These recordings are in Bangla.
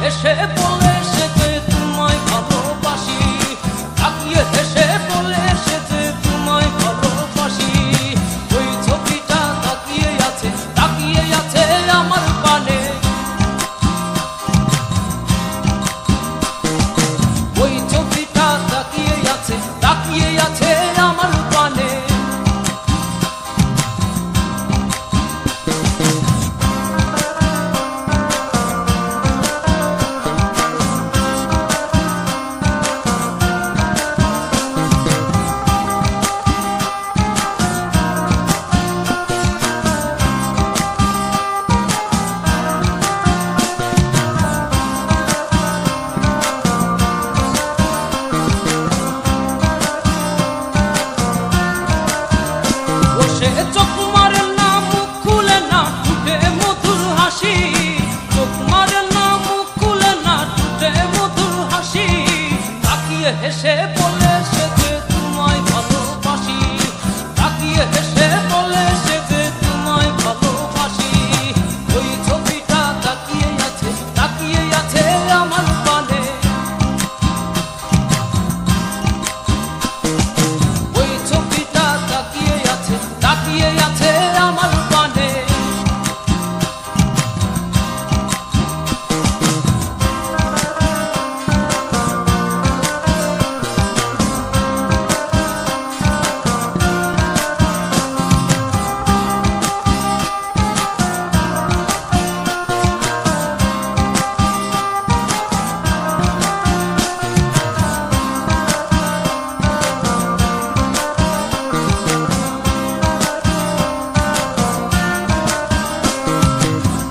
হেসে বলে সে যে তোমায় ভালোবাসি, তাকিয়ে হেসে বলে সে যে তোমায় ভালোবাসি। ওই ছবিটা তাকিয়ে আছে আমার পানে, ওই ছবিটা তাকিয়ে আছে আমার পানে। চোখ মারে না মুখ খুলে না ঠোঁটে মধুর হাসি, চোখ মারে না মুখ খুলে না ঠোঁটে মধুর হাসি। তাকিয়ে হেসে বলে সে যে তোমায় ভালোবাসি, তাকিয়ে হেসে বলে সে যে তোমায় ভালোবাসি। ওই ছবিটা তাকিয়ে আছে আমার পানে, ওই ছবিটা তাকিয়ে আছে আমার পানে।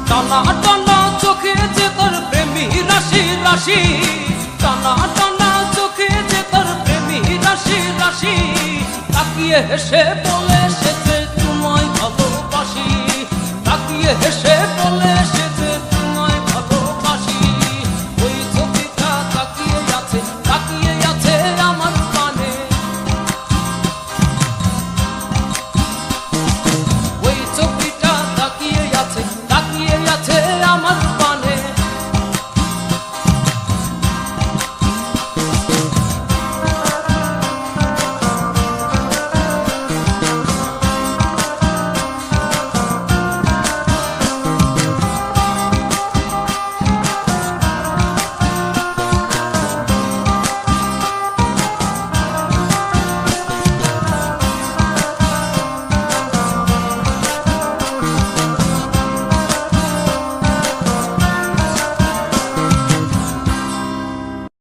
টানা টানা চোখে যে তোর প্রেমী রাশি রাশি, টানা টানা চোখে যে তোর প্রেমী রাশি রাশি। তাকিয়ে হেসে বলে সে যে তোমায় ভালোবাসি, তাকিয়ে হেসে